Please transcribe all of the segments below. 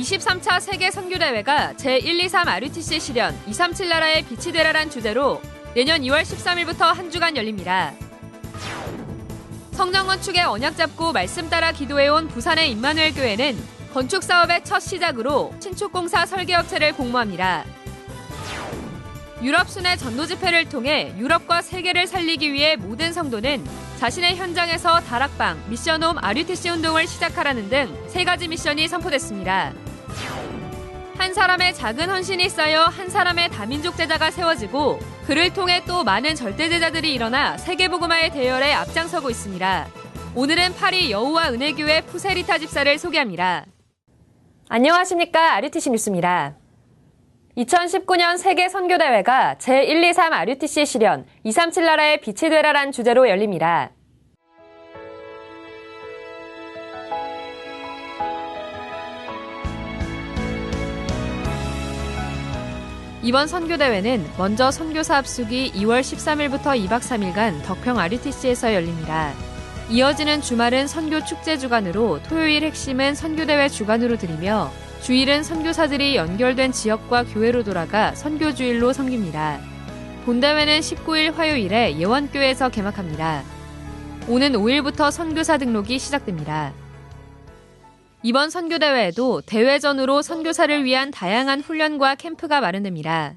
23차 세계 선교대회가 제123 RUTC 실현 237 나라의 빛이 되라란 주제로 내년 2월 13일부터 한 주간 열립니다. 성전 건축에 언약 잡고 말씀 따라 기도해온 부산의 임마누엘 교회는 건축 사업의 첫 시작으로 신축공사 설계업체를 공모합니다. 유럽 순회 전도 집회를 통해 유럽과 세계를 살리기 위해 모든 성도는 자신의 현장에서 다락방, 미션홈 RUTC 운동을 시작하라는 등 3가지 미션이 선포됐습니다. 한 사람의 작은 헌신이 쌓여 한 사람의 다민족 제자가 세워지고 그를 통해 또 많은 절대 제자들이 일어나 세계복음화의 대열에 앞장서고 있습니다. 오늘은 파리 여호와 은혜교회 푸세리타 집사를 소개합니다. 안녕하십니까. RUTC 뉴스입니다. 2019년 세계 선교대회가 제123 RUTC 실현 237 나라의 빛이 되라란 주제로 열립니다. 이번 선교대회는 먼저 선교사 합숙이 2월 13일부터 2박 3일간 덕평 RUTC에서 열립니다. 이어지는 주말은 선교 축제 주간으로 토요일 핵심은 선교대회 주간으로 드리며 주일은 선교사들이 연결된 지역과 교회로 돌아가 선교주일로 섬깁니다. 본대회는 19일 화요일에 예원교회에서 개막합니다. 오는 5일부터 선교사 등록이 시작됩니다. 이번 선교대회에도 대회 전후로 선교사를 위한 다양한 훈련과 캠프가 마련됩니다.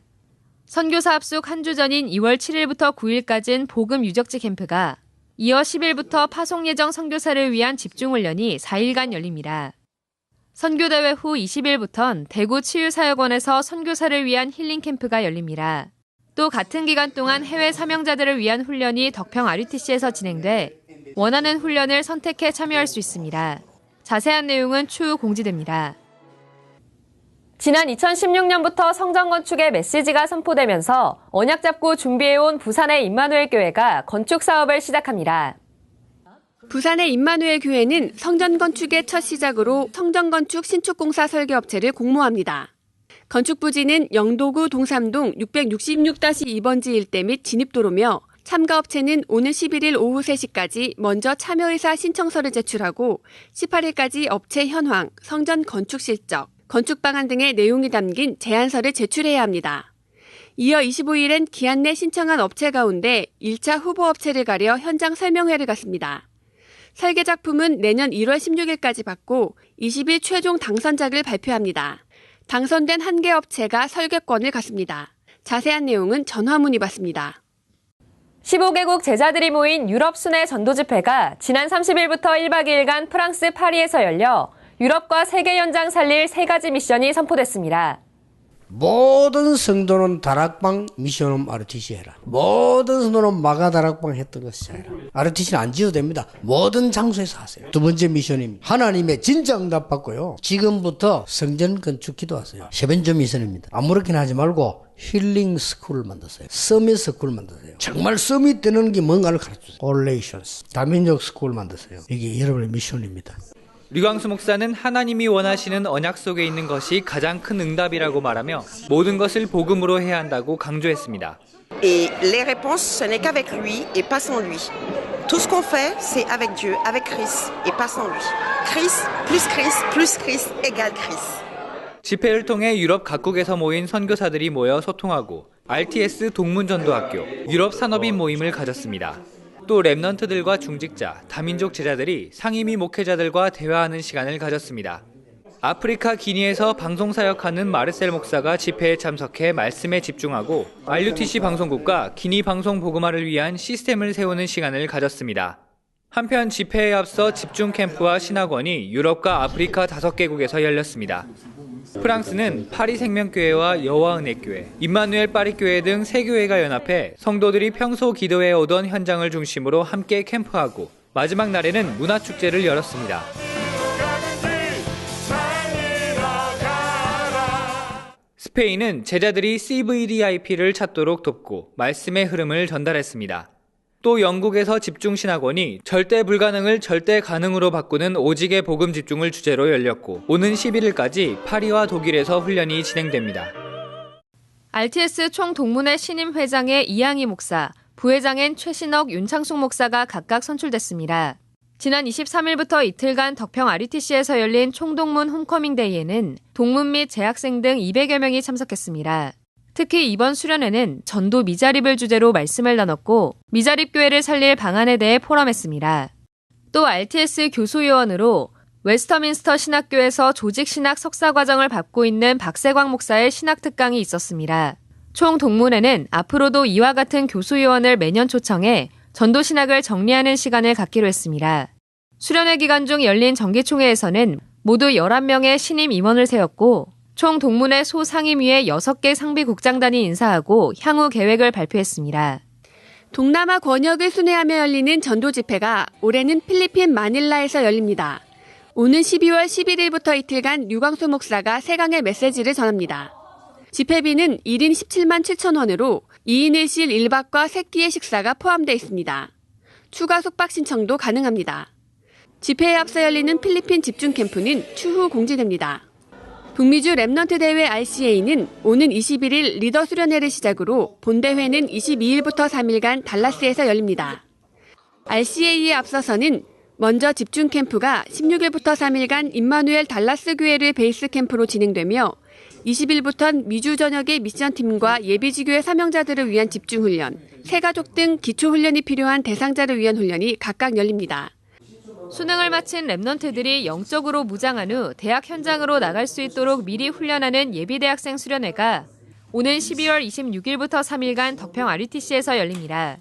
선교사 합숙 한 주 전인 2월 7일부터 9일까지는 복음 유적지 캠프가, 이어 10일부터 파송 예정 선교사를 위한 집중훈련이 4일간 열립니다. 선교대회 후 20일부터는 대구 치유사역원에서 선교사를 위한 힐링 캠프가 열립니다. 또 같은 기간 동안 해외 사명자들을 위한 훈련이 덕평 RUTC에서 진행돼 원하는 훈련을 선택해 참여할 수 있습니다. 자세한 내용은 추후 공지됩니다. 지난 2016년부터 성전 건축의 메시지가 선포되면서 언약 잡고 준비해온 부산의 임마누엘 교회가 건축 사업을 시작합니다. 부산의 임마누엘 교회는 성전 건축의 첫 시작으로 성전 건축 신축공사 설계업체를 공모합니다. 건축 부지는 영도구 동삼동 666-2번지 일대 및 진입도로며 참가업체는 오는 11일 오후 3시까지 먼저 참여의사 신청서를 제출하고 18일까지 업체 현황, 성전 건축 실적, 건축 방안 등의 내용이 담긴 제안서를 제출해야 합니다. 이어 25일엔 기한 내 신청한 업체 가운데 1차 후보업체를 가려 현장 설명회를 갖습니다. 설계 작품은 내년 1월 16일까지 받고 20일 최종 당선작을 발표합니다. 당선된 한 개 업체가 설계권을 갖습니다. 자세한 내용은 전화 문의받습니다. 15개국 제자들이 모인 유럽 순회 전도 집회가 지난 30일부터 1박 2일간 프랑스 파리에서 열려 유럽과 세계 현장 살릴 3가지 미션이 선포됐습니다. 모든 성도는 다락방 미션홈 RUTC 해라. 모든 성도는 마가 다락방 했던 것을 해라. RUTC는 안 지어도 됩니다. 모든 장소에서 하세요. 두 번째 미션입니다. 하나님의 진짜 응답 받고요. 지금부터 성전 건축 기도하세요. 세 번째 미션입니다. 아무렇게나 하지 말고 힐링 스쿨을 만드세요. 서밋 스쿨을 만드세요. 정말 서밋 되는 게 뭔가를 가르쳐주세요. 올레이션스, 다민족 스쿨을 만드세요. 이게 여러분의 미션입니다. 류광수 목사는 하나님이 원하시는 언약 속에 있는 것이 가장 큰 응답이라고 말하며 모든 것을 복음으로 해야 한다고 강조했습니다. Et les réponses, ce n'est qu'avec lui et pas sans lui. Tout ce qu'on fait, c'est avec Dieu, avec Christ et pas sans lui. Christ plus Christ égale Christ. 집회를 통해 유럽 각국에서 모인 선교사들이 모여 소통하고 RTS 동문전도학교, 유럽 산업인 모임을 가졌습니다. 또 랩넌트들과 중직자, 다민족 제자들이 상임위 목회자들과 대화하는 시간을 가졌습니다. 아프리카 기니에서 방송사역하는 마르셀 목사가 집회에 참석해 말씀에 집중하고 RUTC 방송국과 기니 방송 복음화를 위한 시스템을 세우는 시간을 가졌습니다. 한편 집회에 앞서 집중 캠프와 신학원이 유럽과 아프리카 5개국에서 열렸습니다. 프랑스는 파리 생명교회와 여호와은혜교회, 임마누엘 파리교회 등 3교회가 연합해 성도들이 평소 기도해 오던 현장을 중심으로 함께 캠프하고 마지막 날에는 문화축제를 열었습니다. 스페인은 제자들이 CVDIP를 찾도록 돕고 말씀의 흐름을 전달했습니다. 또 영국에서 집중신학원이 절대 불가능을 절대 가능으로 바꾸는 오직의 복음 집중을 주제로 열렸고 오는 11일까지 파리와 독일에서 훈련이 진행됩니다. RTS 총동문회 신임 회장의 이양희 목사, 부회장엔 최신옥, 윤창숙 목사가 각각 선출됐습니다. 지난 23일부터 이틀간 덕평 RUTC에서 열린 총동문 홈커밍 데이에는 동문 및 재학생 등 200여 명이 참석했습니다. 특히 이번 수련회는 전도 미자립을 주제로 말씀을 나눴고 미자립 교회를 살릴 방안에 대해 포럼했습니다. 또 RTS 교수요원으로 웨스터민스터 신학교에서 조직신학 석사과정을 밟고 있는 박세광 목사의 신학특강이 있었습니다. 총 동문회는 앞으로도 이와 같은 교수요원을 매년 초청해 전도신학을 정리하는 시간을 갖기로 했습니다. 수련회 기간 중 열린 정기총회에서는 모두 11명의 신임 임원을 세웠고 총 동문회 소상임위에 6개 상비국장단이 인사하고 향후 계획을 발표했습니다. 동남아 권역을 순회하며 열리는 전도 집회가 올해는 필리핀 마닐라에서 열립니다. 오는 12월 11일부터 이틀간 류광수 목사가 세강의 메시지를 전합니다. 집회비는 1인 17만 7천 원으로 2인 1실 1박과 3끼의 식사가 포함되어 있습니다. 추가 숙박 신청도 가능합니다. 집회에 앞서 열리는 필리핀 집중 캠프는 추후 공지됩니다. 북미주 랩넌트 대회 RCA는 오는 21일 리더 수련회를 시작으로 본대회는 22일부터 3일간 달라스에서 열립니다. RCA에 앞서서는 먼저 집중 캠프가 16일부터 3일간 임마누엘 달라스 교회를 베이스 캠프로 진행되며 20일부터는 미주 전역의 미션팀과 예비지교회 사명자들을 위한 집중훈련, 새가족 등 기초훈련이 필요한 대상자를 위한 훈련이 각각 열립니다. 수능을 마친 랩넌트들이 영적으로 무장한 후 대학 현장으로 나갈 수 있도록 미리 훈련하는 예비대학생 수련회가 오는 12월 26일부터 3일간 덕평 RUTC에서 열립니다.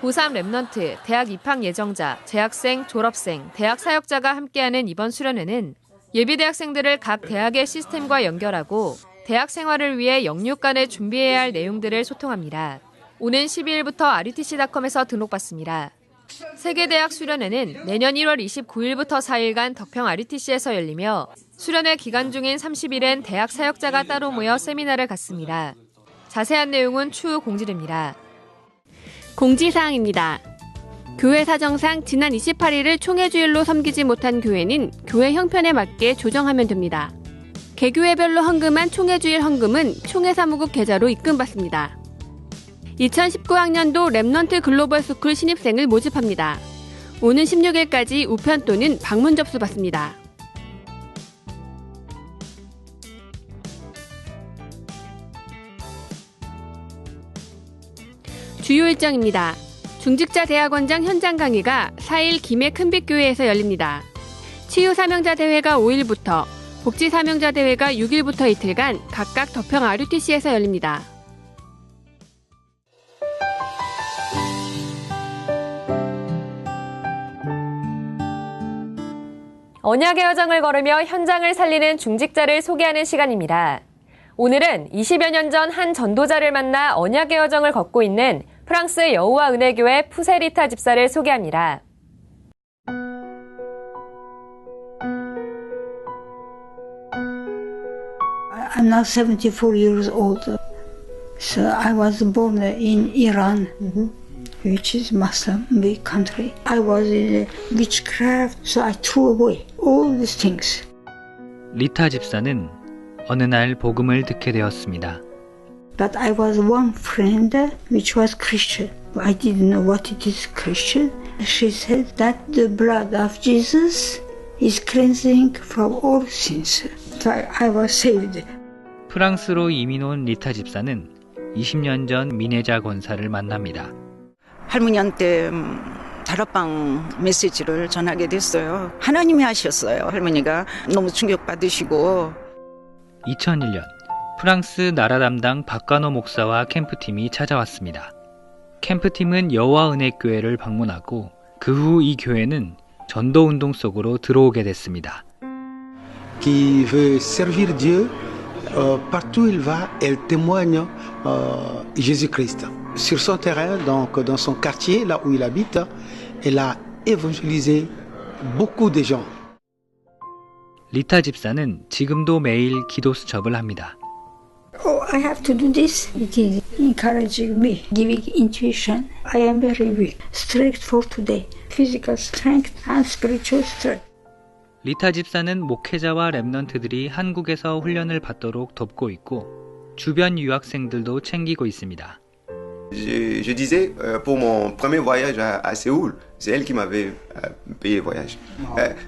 고3 랩넌트, 대학 입학 예정자, 재학생, 졸업생, 대학 사역자가 함께하는 이번 수련회는 예비대학생들을 각 대학의 시스템과 연결하고 대학 생활을 위해 영육간에 준비해야 할 내용들을 소통합니다. 오는 12일부터 RUTC.com에서 등록받습니다. 세계대학 수련회는 내년 1월 29일부터 4일간 덕평 RUTC에서 열리며 수련회 기간 중인 30일엔 대학 사역자가 따로 모여 세미나를 갖습니다. 자세한 내용은 추후 공지됩니다. 공지사항입니다. 교회 사정상 지난 28일을 총회주일로 섬기지 못한 교회는 교회 형편에 맞게 조정하면 됩니다. 개교회별로 헌금한 총회주일 헌금은 총회사무국 계좌로 입금받습니다. 2019학년도 랩넌트 글로벌 스쿨 신입생을 모집합니다. 오는 16일까지 우편 또는 방문 접수 받습니다. 주요 일정입니다. 중직자 대학원장 현장 강의가 4일 김해 큰빛교회에서 열립니다. 치유사명자 대회가 5일부터, 복지사명자 대회가 6일부터 이틀간 각각 덕평 RUTC에서 열립니다. 언약의 여정을 걸으며 현장을 살리는 중직자를 소개하는 시간입니다. 오늘은 20여 년 전 한 전도자를 만나 언약의 여정을 걷고 있는 프랑스 여호와 은혜교회 푸세리타 집사를 소개합니다. I'm now 74 years old. So I was born in Iran, which is Muslim big country. I was in witchcraft, so I threw away all these things. 리타 집사는 어느 날 복음을 듣게 되었습니다. But I was one friend which was Christian. I didn't know what it is Christian. She said that the blood of Jesus is cleansing from all sins. So I was saved. 프랑스로 이민 온 리타 집사는 20년 전 미네자 권사를 만납니다. 할머니한테 다락방 메시지를 전하게 됐어요. 하나님이 하셨어요. 할머니가 너무 충격받으시고. 2001년 프랑스 나라 담당 박관호 목사와 캠프팀이 찾아왔습니다. 캠프팀은 여호와 은혜교회를 방문하고 그 후 이 교회는 전도운동 속으로 들어오게 됐습니다. Qui veut servir Dieu, partout il va, elle témoigne Jésus-Christ. Sur son terrain, donc dans son quartier, là où il habite, elle a évangélisé beaucoup de gens. 리타 집사는 지금도 매일 기도 수첩을 합니다. Oh, I have to do this. It is encouraging me, giving intuition. I am very weak. Strength for today. Physical strength and spiritual strength. 리타 집사는 목회자와 랩넌트들이 한국에서 훈련을 받도록 돕고 있고 주변 유학생들도 챙기고 있습니다. Je disais, pour mon premier voyage à Séoul, c'est elle qui m'avait payé le voyage.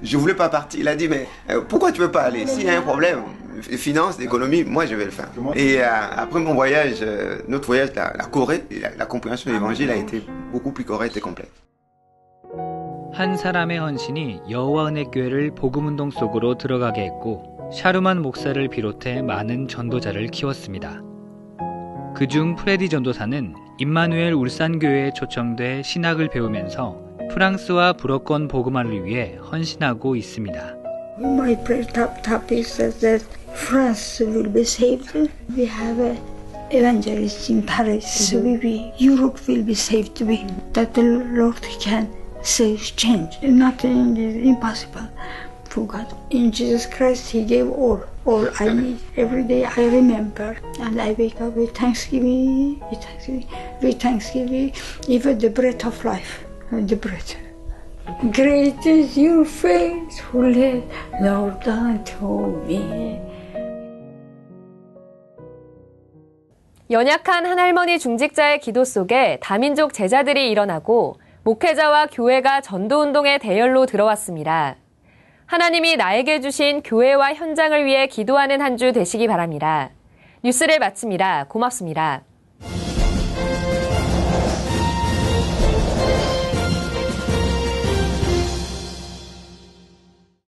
Je voulais pas partir. Il a dit, mais pourquoi tu veux pas aller? S'il y a un problème, finance, économie, moi je vais le faire. Et après mon voyage, notre voyage, la Corée, la compréhension de l'évangile a été beaucoup plus correcte et complète. 한 사람의 헌신이 여호와 은혜교회를 복음운동 속으로 들어가게 했고 샤루만 목사를 비롯해 많은 전도자를 키웠습니다. 그중 프레디 전도사는 임마누엘 울산교회에 초청돼 신학을 배우면서 프랑스와 불어권 복음화를 위해 헌신하고 있습니다. My prayer top is that France will be saved. We have evangelists in Paris. Europe will be saved. That the Lord can save change. Nothing is impossible for God. In Jesus Christ, He gave all I need. Every day I remember, and I wake up with thanksgiving, even the breath of life, the breath. Great is your faithfulness, Lord, unto me. 연약한 한 할머니 중직자의 기도 속에 다민족 제자들이 일어나고 목회자와 교회가 전도운동의 대열로 들어왔습니다. 하나님이 나에게 주신 교회와 현장을 위해 기도하는 한 주 되시기 바랍니다. 뉴스를 마칩니다. 고맙습니다.